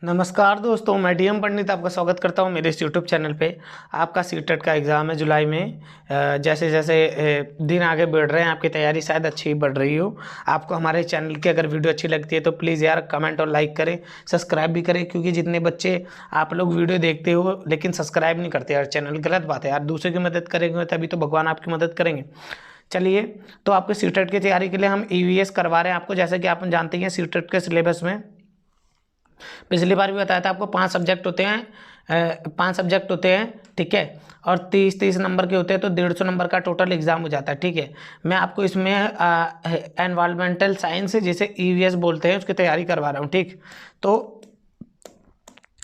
नमस्कार दोस्तों, मैं डीएम पंडित आपका स्वागत करता हूं मेरे इस यूट्यूब चैनल पे। आपका सीटेट का एग्ज़ाम है जुलाई में। जैसे जैसे दिन आगे बढ़ रहे हैं आपकी तैयारी शायद अच्छी बढ़ रही हो। आपको हमारे चैनल की अगर वीडियो अच्छी लगती है तो प्लीज़ यार कमेंट और लाइक करें, सब्सक्राइब भी करें, क्योंकि जितने बच्चे आप लोग वीडियो देखते हो लेकिन सब्सक्राइब नहीं करते यार चैनल, गलत बात है यार। दूसरे की मदद करेंगे तभी तो भगवान आपकी मदद करेंगे। चलिए, तो आपके सीटेट की तैयारी के लिए हम ईवीएस करवा रहे हैं आपको। जैसे कि आप जानते हैं सीटेट के सिलेबस में पिछली बार भी बताया था आपको 5 सब्जेक्ट होते हैं, 5 सब्जेक्ट होते हैं, ठीक है। और 30-30 नंबर के होते हैं, तो 150 नंबर का टोटल एग्जाम हो जाता है, ठीक है। मैं आपको इसमें एनवायरमेंटल साइंस जिसे ईवीएस बोलते हैं उसकी तैयारी करवा रहा हूँ, ठीक। तो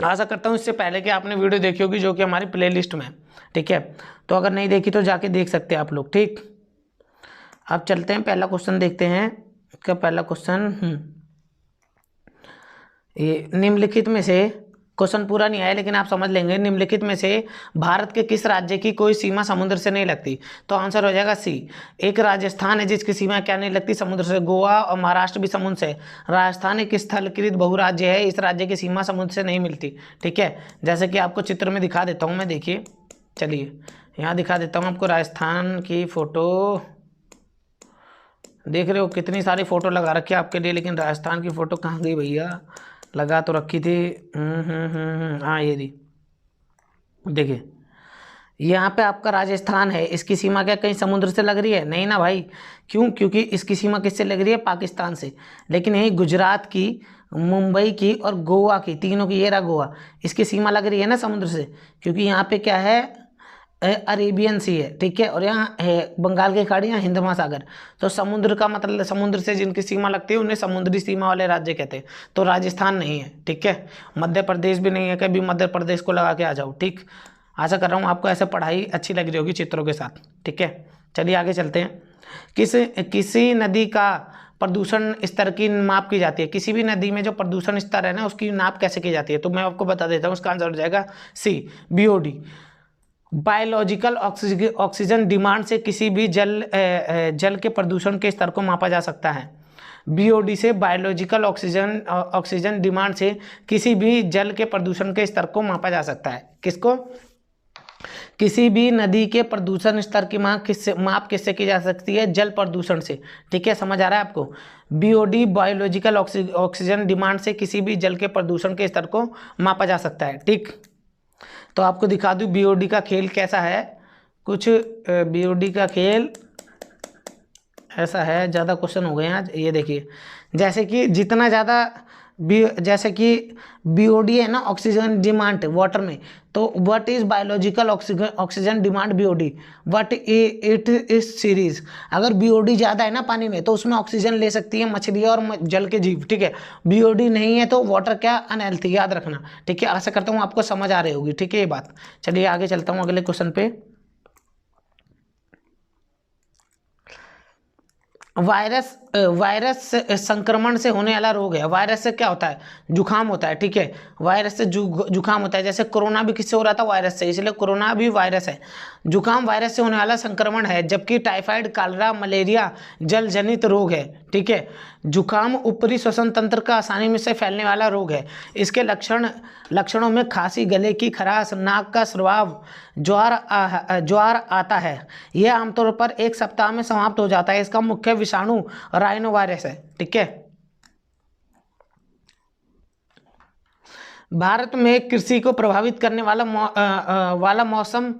आशा करता हूँ इससे पहले कि आपने वीडियो देखी होगी जो कि हमारी प्ले लिस्ट में, ठीक है। तो अगर नहीं देखी तो जाके देख सकते हैं आप लोग, ठीक। अब चलते हैं, पहला क्वेश्चन देखते हैं। इसका पहला क्वेश्चन ये निम्नलिखित में से, क्वेश्चन पूरा नहीं आया लेकिन आप समझ लेंगे। निम्नलिखित में से भारत के किस राज्य की कोई सीमा समुद्र से नहीं लगती? तो आंसर हो जाएगा सी। एक राजस्थान है जिसकी सीमा क्या नहीं लगती समुद्र से। गोवा और महाराष्ट्र भी समुद्र से। राजस्थान एक स्थलकृत बहुराज्य है, इस राज्य की सीमा समुद्र से नहीं मिलती, ठीक है। जैसे कि आपको चित्र में दिखा देता हूँ मैं, देखिए, चलिए यहाँ दिखा देता हूँ आपको राजस्थान की फ़ोटो। देख रहे हो कितनी सारी फ़ोटो लगा रखी है आपके लिए, लेकिन राजस्थान की फ़ोटो कहाँ गई भैया? लगा तो रखी थी। हाँ, ये दी, देखिए यहाँ पे आपका राजस्थान है। इसकी सीमा क्या कहीं समुद्र से लग रही है? नहीं ना भाई। क्यों? क्योंकि इसकी सीमा किससे लग रही है? पाकिस्तान से। लेकिन यही गुजरात की, मुंबई की और गोवा की, तीनों की, ये रहा गोवा, इसकी सीमा लग रही है ना समुद्र से, क्योंकि यहाँ पे क्या है, अरेबियन सी है, ठीक है। और यहाँ है बंगाल की खाड़ी, यहाँ हिंद महासागर। तो समुद्र का मतलब, समुद्र से जिनकी सीमा लगती है उन्हें समुद्री सीमा वाले राज्य कहते हैं। तो राजस्थान नहीं है, ठीक है। मध्य प्रदेश भी नहीं है, कभी मध्य प्रदेश को लगा के आ जाओ, ठीक। आशा कर रहा हूँ आपको ऐसे पढ़ाई अच्छी लग रही होगी चित्रों के साथ, ठीक है। चलिए आगे चलते हैं। किसी नदी का प्रदूषण स्तर की माप की जाती है? किसी भी नदी में जो प्रदूषण स्तर है ना उसकी नाप कैसे की जाती है? तो मैं आपको बता देता हूँ, उसका आंसर हो जाएगा सी, बीओडी। बायोलॉजिकल ऑक्सीजन डिमांड से किसी भी जल के प्रदूषण के स्तर को मापा जा सकता है। बीओडी से बायोलॉजिकल ऑक्सीजन डिमांड से किसी भी जल के प्रदूषण के स्तर को मापा जा सकता है। किसको? किसी भी नदी के प्रदूषण स्तर की माप किससे की जा सकती है? जल प्रदूषण से, ठीक है। समझ आ रहा है आपको? बीओडी बायोलॉजिकल ऑक्सीजन डिमांड से किसी भी जल के प्रदूषण के स्तर को मापा जा सकता है, ठीक। तो आपको दिखा दूं बीओडी का खेल कैसा है। कुछ बीओडी का खेल ऐसा है, ज़्यादा क्वेश्चन हो गए हैं आज। ये देखिए, जैसे कि जितना ज़्यादा जैसे कि बीओडी है ना, ऑक्सीजन डिमांड वाटर में, तो what is biological oxygen demand BOD, what it is series. अगर बीओडी ज़्यादा है ना पानी में तो उसमें ऑक्सीजन ले सकती है मछली और जल के जीव, ठीक है। बीओडी नहीं है तो वाटर क्या, अनहेल्थी, याद रखना, ठीक है। आशा करता हूँ आपको समझ आ रही होगी, ठीक है ये बात। चलिए आगे चलता हूँ अगले क्वेश्चन पे। वायरस संक्रमण से होने वाला रोग है। वायरस से क्या होता है? जुकाम होता है, ठीक है। वायरस से जुकाम होता है। जैसे कोरोना भी किससे हो रहा था? वायरस से, इसलिए कोरोना भी वायरस है। जुकाम वायरस से होने वाला संक्रमण है, जबकि टाइफाइड, कॉलरा, मलेरिया जल जनित रोग है, ठीक है। जुकाम ऊपरी श्वसन तंत्र का आसानी में से फैलने वाला रोग है। इसके लक्षणों में खांसी, गले की खराश, नाक का स्राव, ज्वार आता है। यह आमतौर पर 1 सप्ताह में समाप्त हो जाता है। इसका मुख्य विषाणु राइनो वायरस है, ठीक है। भारत में कृषि को प्रभावित करने वाला मौसम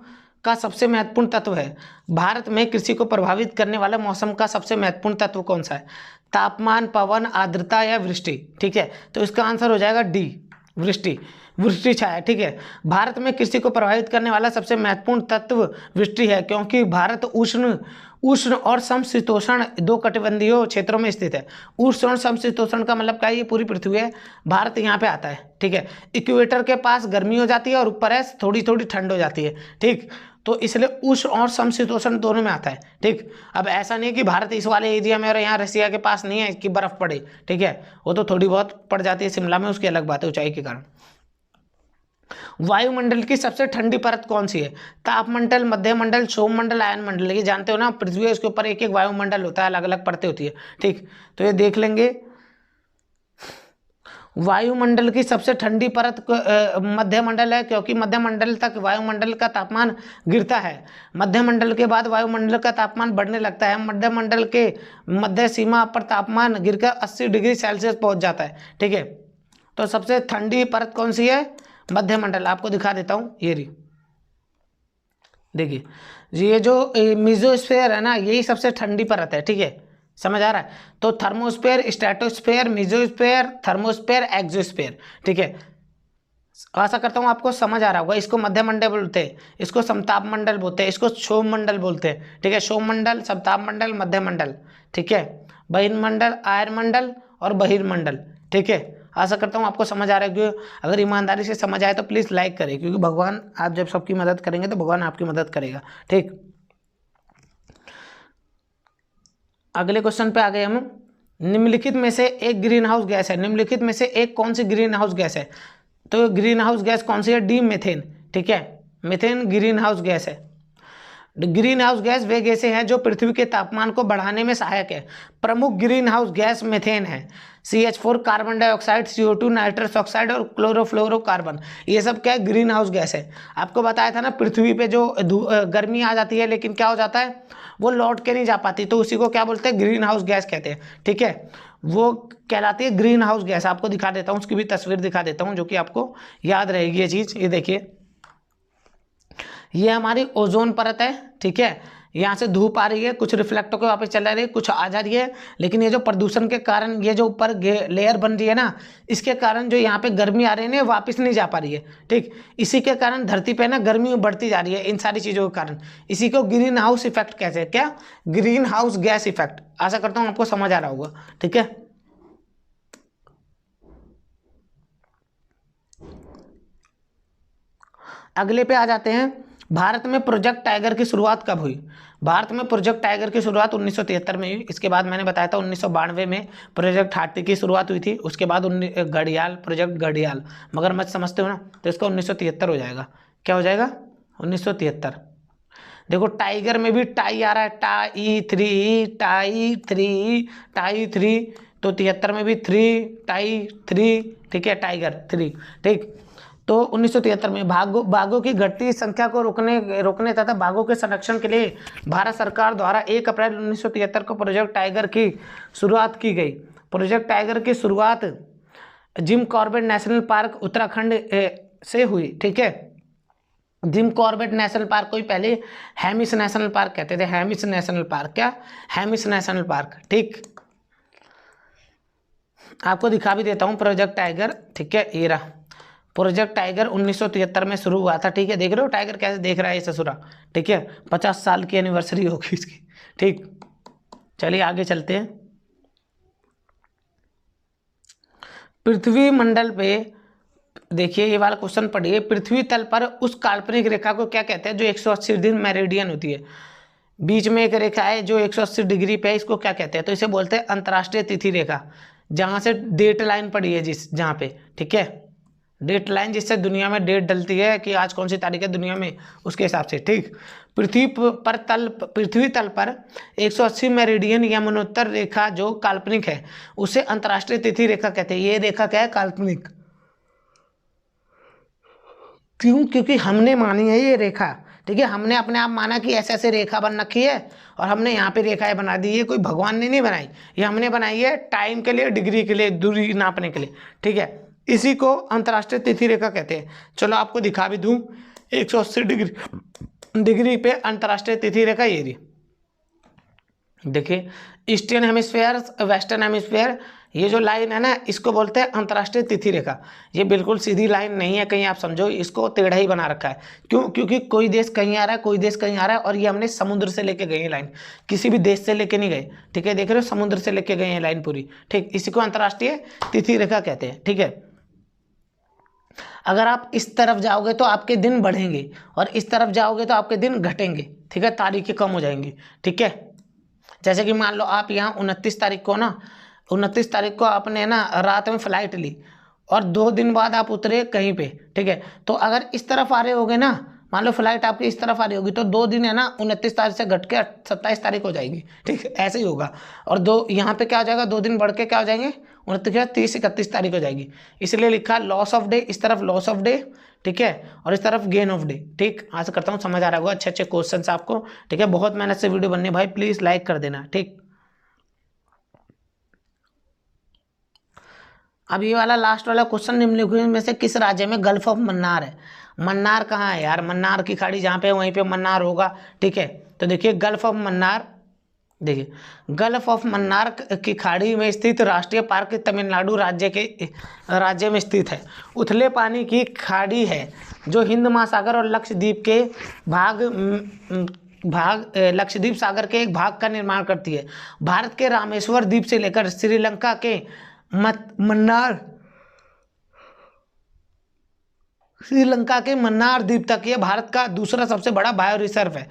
का सबसे महत्वपूर्ण तत्व है। भारत में कृषि को प्रभावित करने वाला मौसम का सबसे महत्वपूर्ण तत्व कौन सा है? तापमान, पवन, आर्द्रता या वृष्टि, ठीक है। तो इसका आंसर हो जाएगा डी, वृष्टि, वृष्टि छाया, ठीक है। भारत में कृषि को प्रभावित करने वाला सबसे महत्वपूर्ण तत्व वृष्टि है, क्योंकि भारत उष्ण और समशीतोष्ण 2 कटिबंधीय क्षेत्रों में स्थित है। उष्ण और समशीतोष्ण का मतलब क्या है? ये पूरी पृथ्वी है, भारत यहाँ पे आता है, ठीक है। इक्वेटर के पास गर्मी हो जाती है और ऊपर है थोड़ी थोड़ी ठंड हो जाती है, ठीक। तो इसलिए उष्ण और समशीतोष्ण दोनों में आता है, ठीक। अब ऐसा नहीं कि भारत इस वाले एरिया में और यहाँ रसिया के पास नहीं है कि बर्फ पड़े, ठीक है। वो तो थोड़ी बहुत पड़ जाती है शिमला में, उसकी अलग बात है ऊंचाई के कारण। वायुमंडल की सबसे ठंडी परत कौन सी है? तापमंडल, मध्यमंडल, क्षोभमंडल, आयनमंडल। ये जानते हो ना, पृथ्वी है उसके ऊपर एक एक वायुमंडल होता है, अलग अलग परतें होती है, ठीक। तो ये देख लेंगे। वायुमंडल की सबसे ठंडी परत मध्यमंडल है, क्योंकि मध्यमंडल तक वायुमंडल का तापमान गिरता है। मध्यमंडल के बाद वायुमंडल का तापमान बढ़ने लगता है। मध्यमंडल के मध्य सीमा पर तापमान गिरकर 80 डिग्री सेल्सियस पहुंच जाता है। ठीक है, तो सबसे ठंडी परत कौन सी है? मध्यमंडल। आपको दिखा देता हूँ, ये रही, देखिए ये जो मेसोस्फीयर है ना, यही सबसे ठंडी परत है। ठीक है, समझ आ रहा है? तो thermosphere, stratosphere, mesosphere, thermosphere, exosphere. ठीक है, आशा करता हूँ आपको समझ आ रहा होगा। इसको मध्यमंडल बोलते हैं, इसको समताप मंडल बोलते हैं, इसको क्षोभमंडल बोलते हैं। ठीक है, क्षोभमंडल, समताप मंडल, मध्यमंडल। ठीक है, बहिर्मंडल, आयरमंडल और बहिर्मंडल। ठीक है, आशा करता हूँ आपको समझ आ रहा है। क्योंकि अगर ईमानदारी से समझ आए तो प्लीज़ लाइक करें, क्योंकि भगवान, आप जब सबकी मदद करेंगे तो भगवान आपकी मदद करेगा। ठीक, अगले क्वेश्चन पे आ गए हम। निम्नलिखित में से एक ग्रीन हाउस गैस है। निम्नलिखित में से एक कौन सी ग्रीन हाउस गैस है? तो ग्रीन हाउस गैस कौन सी है? D, methane. ठीक है, मीथेन ग्रीन हाउस गैस है। ग्रीन हाउस गैस वे गैसें हैं जो पृथ्वी के तापमान को बढ़ाने में सहायक है। प्रमुख ग्रीन हाउस गैस मीथेन है। CH4, carbon dioxide, CO2, nitrous oxide और क्लोरोफ्लोरोकार्बन, ये सब क्या है? ग्रीन हाउस गैस है। आपको बताया था ना, पृथ्वी पे जो गर्मी आ जाती है, लेकिन क्या हो जाता है, वो लौट के नहीं जा पाती, तो उसी को क्या बोलते हैं? ग्रीन हाउस गैस कहते हैं। ठीक है, वो कहलाती है ग्रीन हाउस गैस। आपको दिखा देता हूँ, उसकी भी तस्वीर दिखा देता हूँ, जो कि आपको याद रहेगी ये चीज़। ये देखिए, ये हमारी ओजोन परत है। ठीक है, यहाँ से धूप आ रही है, कुछ रिफ्लेक्ट होकर वापस चला रही है, कुछ आ जा रही है, लेकिन ये जो प्रदूषण के कारण ये जो ऊपर लेयर बन रही है ना, इसके कारण जो यहाँ पे गर्मी आ रही है, वापस नहीं जा पा रही है। ठीक, इसी के कारण धरती पे ना गर्मी बढ़ती जा रही है, इन सारी चीज़ों के कारण। इसी को ग्रीन हाउस इफेक्ट कहते हैं। क्या? Greenhouse gas effect. आशा करता हूँ आपको समझ आ रहा होगा। ठीक है, अगले पे आ जाते हैं। भारत में प्रोजेक्ट टाइगर की शुरुआत कब हुई? भारत में प्रोजेक्ट टाइगर की शुरुआत 1973 में हुई। इसके बाद मैंने बताया था 1992 में प्रोजेक्ट हाथी की शुरुआत हुई थी। उसके बाद घड़ियाल, प्रोजेक्ट घड़ियाल, मगरमच्छ समझते हो ना, तो इसका 1973 हो जाएगा। क्या हो जाएगा? 1973। देखो, टाइगर में भी टाई आ रहा है, tie three, tie three, tie three, तो 73 में भी 3, टाई 3। ठीक है, टाइगर 3। ठीक, तो 1973 में बाघों की घटती संख्या को रोकने तथा बाघों के संरक्षण के लिए भारत सरकार द्वारा 1 अप्रैल 1973 को प्रोजेक्ट टाइगर की शुरुआत की गई। प्रोजेक्ट टाइगर की शुरुआत Jim Corbett national park Uttarakhand से हुई। ठीक है, जिम कॉर्बेट नेशनल पार्क को ही पहले हेमिस नेशनल पार्क कहते थे। हेमिस नेशनल पार्क, क्या? Hemis national park. ठीक, आपको दिखा भी देता हूँ प्रोजेक्ट टाइगर। ठीक है, ये रहा प्रोजेक्ट टाइगर 1973 में शुरू हुआ था। ठीक है, देख रहे हो टाइगर कैसे देख रहा है ये ससुरा। ठीक है, 50 साल की एनिवर्सरी होगी इसकी। ठीक, चलिए आगे चलते हैं। पृथ्वी मंडल पे देखिए, ये वाला क्वेश्चन पढ़िए। पृथ्वी तल पर उस काल्पनिक रेखा को क्या कहते हैं जो 180 दिन मेरिडियन होती है? बीच में एक रेखा है जो 180 डिग्री पे है, इसको क्या कहते हैं? तो इसे बोलते हैं अंतर्राष्ट्रीय तिथि रेखा। जहाँ से डेट लाइन पड़ी है, जहाँ पे, ठीक है, डेट लाइन जिससे दुनिया में डेट डलती है कि आज कौन सी तारीख है दुनिया में, उसके हिसाब से। ठीक, पृथ्वी तल पर 180 मेरिडियन या मनोत्तर रेखा जो काल्पनिक है, उसे अंतर्राष्ट्रीय तिथि रेखा कहते हैं। ये रेखा क्या है? काल्पनिक। क्यों? क्योंकि हमने मानी है ये रेखा। ठीक है, हमने अपने आप माना कि ऐसे ऐसे रेखा बन रखी है और हमने यहाँ पे रेखाएं बना दी। ये कोई भगवान ने नहीं बनाई, ये हमने बनाई है टाइम के लिए, डिग्री के लिए, दूरी नापने के लिए। ठीक है, इसी को अंतर्राष्ट्रीय तिथि रेखा कहते हैं। चलो आपको दिखा भी दूं, 180 डिग्री पे अंतर्राष्ट्रीय तिथि रेखा ये रही। देखिए, ईस्टर्न हेमिस्फेयर, वेस्टर्न हेमिस्फेयर, ये जो लाइन है ना, इसको बोलते हैं अंतर्राष्ट्रीय तिथि रेखा। ये बिल्कुल सीधी लाइन नहीं है, कहीं आप समझो, इसको टेढ़ा ही बना रखा है। क्यों? क्योंकि कोई देश कहीं आ रहा है, कोई देश कहीं आ रहा है, और ये हमने समुद्र से लेके गए हैं लाइन, किसी भी देश से लेके नहीं गए। ठीक है, देख रहे हो, समुद्र से लेके गए हैं लाइन पूरी। ठीक, इसी को अंतर्राष्ट्रीय तिथि रेखा कहते हैं। ठीक है, अगर आप इस तरफ जाओगे तो आपके दिन बढ़ेंगे, और इस तरफ जाओगे तो आपके दिन घटेंगे। ठीक है, तारीखें कम हो जाएंगी। ठीक है, जैसे कि मान लो आप यहाँ 29 तारीख को ना, 29 तारीख को आपने ना रात में फ्लाइट ली और 2 दिन बाद आप उतरे कहीं पे। ठीक है, तो अगर इस तरफ आ रहे होगे ना, मान लो फ्लाइट आपकी इस तरफ आ रही होगी, तो 2 दिन है ना 29 तारीख से घट के 27 तारीख हो जाएगी। ठीक है, ऐसे ही होगा। और 2 यहाँ पे क्या हो जाएगा, 2 दिन बढ़ के क्या हो जाएंगे, 29 के बाद 30-31 तारीख हो जाएगी, इसलिए लिखा लॉस ऑफ डे, इस तरफ लॉस ऑफ डे, ठीक है, और इस तरफ गेन ऑफ डे। ठीक, आशा करता हूँ समझ आ रहा होगा, अच्छे अच्छे क्वेश्चन आपको। ठीक है, बहुत मेहनत से वीडियो बनने भाई, प्लीज लाइक कर देना। ठीक, अब ये वाला लास्ट वाला क्वेश्चन, निम्नलिखित में से किस राज्य में गल्फ ऑफ मन्नार है? मन्नार कहाँ है यार? मन्नार की खाड़ी जहाँ पे वहीं पे मन्नार होगा। ठीक है, तो देखिए गल्फ ऑफ मन्नार, देखिए गल्फ ऑफ मन्नार की खाड़ी में स्थित राष्ट्रीय पार्क तमिलनाडु राज्य में स्थित है। उथले पानी की खाड़ी है जो हिंद महासागर और लक्षद्वीप के लक्षद्वीप सागर के एक भाग का निर्माण करती है। भारत के रामेश्वर द्वीप से लेकर श्रीलंका के मन्नार द्वीप तक ये भारत का दूसरा सबसे बड़ा बायो रिजर्व है।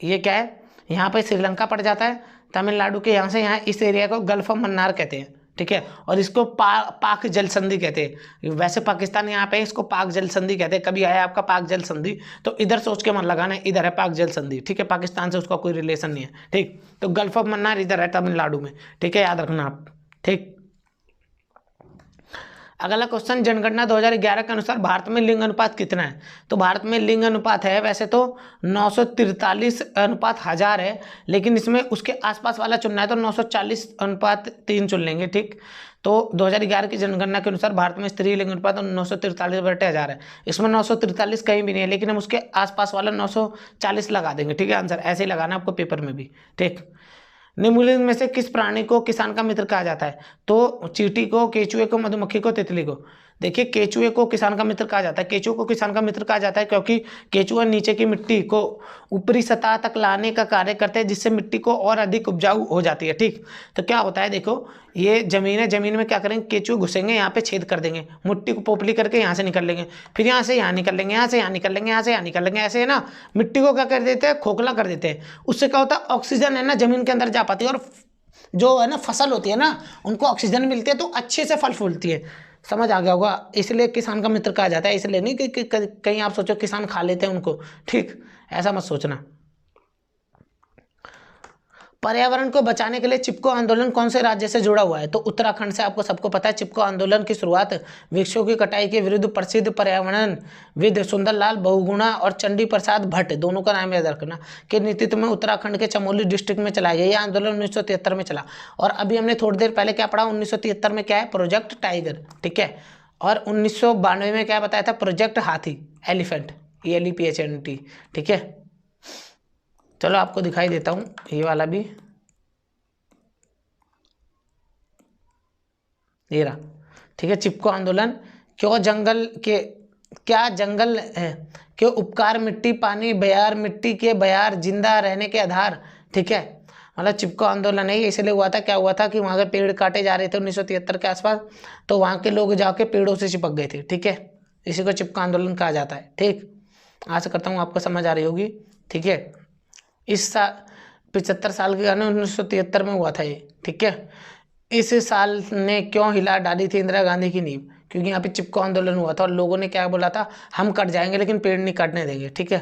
ये क्या है? यहाँ पे श्रीलंका पड़ जाता है, तमिलनाडु के यहाँ से यहाँ, इस एरिया को गल्फ ऑफ मन्नार कहते हैं। ठीक है, और इसको पाक जल संधि कहते हैं। वैसे पाकिस्तान यहाँ पे इसको पाक जल संधि कहते हैं। कभी आया आपका पाक जल संधि तो इधर सोच के मन लगाना, इधर है पाक जल संधि। ठीक है, पाकिस्तान से उसका कोई रिलेशन नहीं है। ठीक, तो गल्फ ऑफ मन्नार इधर है तमिलनाडु में। ठीक है, याद रखना आप। ठीक, अगला क्वेश्चन, जनगणना 2011 के अनुसार भारत में लिंग अनुपात कितना है? तो भारत में लिंग अनुपात है वैसे तो 943:1000 है, लेकिन इसमें उसके आसपास वाला चुनना है तो 940:3 चुन लेंगे। ठीक, तो 2011 की जनगणना के अनुसार भारत में स्त्री लिंग अनुपात 943/1000 है। इसमें 943 कहीं भी नहीं है, लेकिन हम उसके आसपास वाला 940 लगा देंगे। ठीक है, आंसर ऐसे ही लगाना आपको पेपर में भी। ठीक, निम्नलिखित में से किस प्राणी को किसान का मित्र कहा जाता है? तो चींटी को, केचुए को, मधुमक्खी को, तितली को। देखिए केचुए को किसान का मित्र कहा जाता है। केचुए को किसान का मित्र कहा जाता है क्योंकि केचुआ नीचे की मिट्टी को ऊपरी सतह तक लाने का कार्य करते हैं, जिससे मिट्टी को और अधिक उपजाऊ हो जाती है। ठीक, तो क्या होता है, देखो ये जमीन है, जमीन में क्या करेंगे, केचुए घुसेंगे, यहाँ पे छेद कर देंगे, मिट्टी को पोपली करके यहाँ से निकल लेंगे, फिर यहाँ से यहाँ निकल लेंगे, यहाँ से यहाँ निकल लेंगे, यहाँ से यहाँ निकल लेंगे, ऐसे है ना। मिट्टी को क्या कर देते हैं, खोखला कर देते हैं। उससे क्या होता है, ऑक्सीजन है ना जमीन के अंदर जा पाती है, और जो है ना फसल होती है ना, उनको ऑक्सीजन मिलती है तो अच्छे से फल फूलती है। समझ आ गया होगा, इसलिए किसान का मित्र कहा जाता है। इसलिए नहीं कि कहीं आप सोचो किसान खा लेते हैं उनको। ठीक, ऐसा मत सोचना। पर्यावरण को बचाने के लिए चिपको आंदोलन कौन से राज्य से जुड़ा हुआ है? तो उत्तराखंड से। आपको सबको पता है चिपको आंदोलन की शुरुआत वृक्षों की कटाई के विरुद्ध प्रसिद्ध पर्यावरणविद सुंदरलाल बहुगुणा और चंडी प्रसाद भट्ट, दोनों का नाम याद रखना, के नेतृत्व में उत्तराखंड के चमोली डिस्ट्रिक्ट में चलाया गया। यह आंदोलन 1973 में चला। और अभी हमने थोड़ी देर पहले क्या पढ़ा, 1973 में क्या है, प्रोजेक्ट टाइगर। ठीक है, और 1992 में क्या बताया था, प्रोजेक्ट हाथी, एलिफेंट, ELEPHANT। ठीक है, चलो आपको दिखाई देता हूँ ये वाला भी, ये रहा। ठीक है, चिपको आंदोलन, क्या जंगल है, क्यों उपकार मिट्टी पानी बयार, मिट्टी के बयार जिंदा रहने के आधार। ठीक है, मतलब चिपको आंदोलन है, इसलिए हुआ था, क्या हुआ था कि वहाँ के पेड़ काटे जा रहे थे 1973 के आसपास, तो वहाँ के लोग जाके पेड़ों से चिपक गए थे। ठीक है, इसी को चिपको आंदोलन कहा जाता है। ठीक, आशा करता हूँ आपको समझ आ रही होगी। ठीक है, इस साल 75 साल के गाने 1973 में हुआ था ये। ठीक है, इस साल ने क्यों हिला डाली थी इंदिरा गांधी की नींव? क्योंकि यहाँ पे चिपको आंदोलन हुआ था और लोगों ने क्या बोला था, हम कट जाएंगे लेकिन पेड़ नहीं काटने देंगे। ठीक है,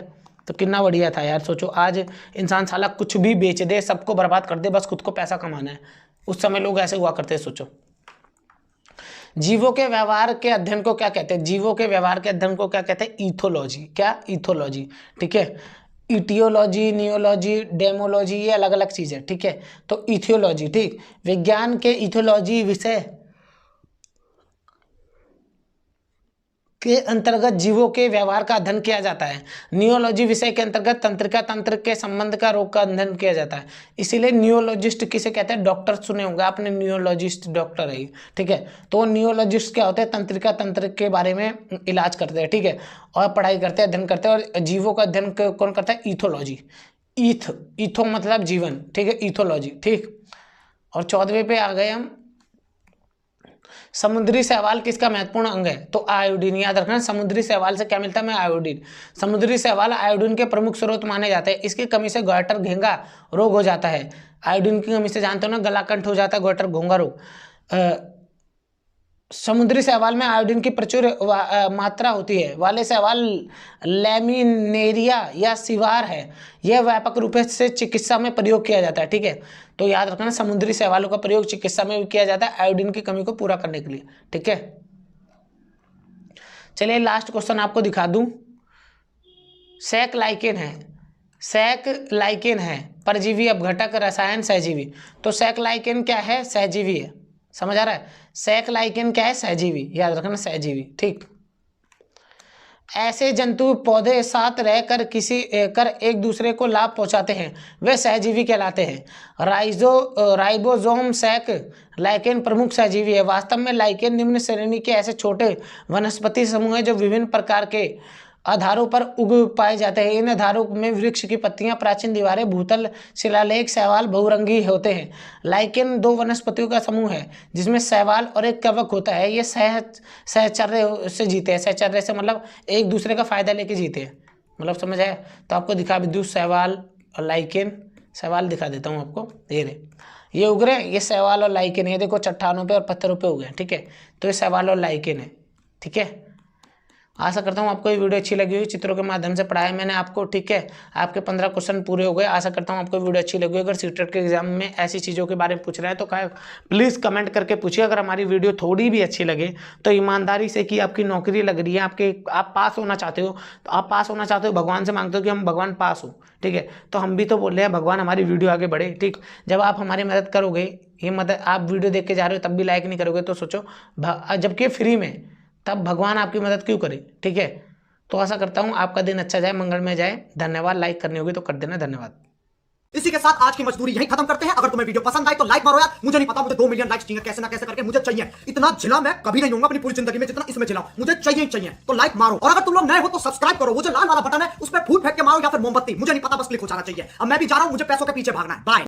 तो कितना बढ़िया था यार। सोचो आज इंसान साला कुछ भी बेच दे, सबको बर्बाद कर दे, बस खुद को पैसा कमाना है। उस समय लोग ऐसे हुआ करते हैं। सोचो, जीवों के व्यवहार के अध्ययन को क्या कहते हैं? जीवों के व्यवहार के अध्ययन को क्या कहते हैं? ईथोलॉजी। क्या? ईथोलॉजी। ठीक है, इटियोलॉजी, नियोलॉजी, डेमोलॉजी, ये अलग अलग चीज़ है। ठीक है, तो इथियोलॉजी। ठीक, विज्ञान के इथियोलॉजी विषय के अंतर्गत जीवों के व्यवहार का अध्ययन किया जाता है। नियोलॉजी विषय के अंतर्गत तंत्रिका तंत्र के संबंध का रोग का अध्ययन किया जाता है। इसीलिए नियोलॉजिस्ट किसे कहते हैं? डॉक्टर सुने होंगे आपने, नियोलॉजिस्ट डॉक्टर है। ठीक है, तो नियोलॉजिस्ट क्या होते हैं? तंत्रिका तंत्र के बारे में इलाज करते हैं। ठीक है, और पढ़ाई करते हैं, अध्ययन करते हैं। और जीवों का अध्ययन कौन करता है? ईथोलॉजी। ईथो मतलब जीवन। ठीक है, ईथोलॉजी। ठीक, और 14वें पे आ गए हम, समुद्री शैवाल किसका महत्वपूर्ण अंग है? तो आयोडीन। याद रखना, समुद्री शैवाल से क्या मिलता है? आयोडीन। समुद्री शैवाल आयोडीन के प्रमुख स्रोत माने जाते हैं। इसकी कमी से गोइटर घेंगा रोग हो जाता है। आयोडीन की कमी से जानते हो ना, गलाकंठ हो जाता है, गोइटर घोंघा रोग। समुद्री शैवाल में आयोडीन की प्रचुर मात्रा होती है वाले शैवाल लैमिनेरिया या सिवार है। यह व्यापक रूप से चिकित्सा में प्रयोग किया जाता है। ठीक है, तो याद रखना समुद्री शैवालों का प्रयोग चिकित्सा में भी किया जाता है आयोडीन की कमी को पूरा करने के लिए। ठीक है, चलिए लास्ट क्वेश्चन आपको दिखा दूं। सैक लाइकेन है परजीवी अपघटक रसायन सहजीवी। तो सैक लाइकेन क्या है? सहजीवी है। समझ आ रहा है? सैक लाइकेन क्या है? सहजीवी, याद रखना सहजीवी। ठीक, ऐसे जंतु पौधे साथ रहकर कर एक दूसरे को लाभ पहुंचाते हैं, वे सहजीवी कहलाते हैं। राइबोसोम सैक लाइकेन प्रमुख सहजीवी है। वास्तव में लाइकेन निम्न श्रेणी के ऐसे छोटे वनस्पति समूह हैं जो विभिन्न प्रकार के आधारों पर उग पाए जाते हैं। इन आधारों में वृक्ष की पत्तियां, प्राचीन दीवारें, भूतल, शिलालेख, शैवाल बहुरंगी होते हैं। लाइकेन दो वनस्पतियों का समूह है जिसमें शैवाल और एक कवक होता है। ये सहचर्य से जीते हैं। सहचर्य से मतलब एक दूसरे का फायदा लेके जीते हैं, मतलब समझ आया? तो आपको दिखा भी दूँ शैवाल और लाइकेन। शैवाल दिखा देता हूँ आपको, ये उग रहे हैं, ये शैवाल और लाइकेन। ये देखो चट्टानों पे और पत्थरों पे उगे हैं। ठीक है, तो ये शैवाल और लाइकेन है। ठीक है, आशा करता हूँ आपको ये वीडियो अच्छी लगी हुई। चित्रों के माध्यम से पढ़ाया मैंने आपको। ठीक है, आपके 15 क्वेश्चन पूरे हो गए। आशा करता हूँ आपको वीडियो अच्छी लगी। अगर सीटेट के एग्जाम में ऐसी चीज़ों के बारे में पूछ रहे हैं तो प्लीज़ कमेंट करके पूछिए। अगर हमारी वीडियो थोड़ी भी अच्छी लगे तो ईमानदारी से कि आपकी नौकरी लग रही है, आप पास होना चाहते हो, तो आप पास होना चाहते हो, भगवान से मांगते हो कि हम भगवान पास हो। ठीक है, तो हम भी तो बोल रहे हैं भगवान हमारी वीडियो आगे बढ़े। ठीक, जब आप हमारी मदद करोगे, ये मदद आप वीडियो देख के जा रहे हो तब भी लाइक नहीं करोगे तो सोचो, जबकि फ्री में, तब भगवान आपकी मदद क्यों करे? ठीक है, तो आशा करता हूं आपका दिन अच्छा जाए, मंगलमय जाए। धन्यवाद। लाइक करनी होगी तो कर देना। धन्यवाद। इसी के साथ आज की मजदूरी यही खत्म करते हैं। अगर तुम्हें वीडियो पसंद आई तो लाइक मारो यार। मुझे नहीं पता, मुझे 2 मिलियन लाइक्स चाहिए, कैसे ना कैसे करके मुझे चाहिए। इतना जिला मैं कभी नहीं होऊंगा अपनी पूरी जिंदगी में जितना इसमें जिला मुझे चाहिए ही चाहिए। तो लाइक मारो, और अगर तुम लोग नए हो तो सब्सक्राइब करो। वो जो लाल वाला बटन है उस पर फूट फेंक के मारो या फिर मोमबत्ती, मुझे नहीं पता, बस क्लिक हो जाना चाहिए। अब मैं भी जा रहा हूं, मुझे पैसों के पीछे भागना है। बाय।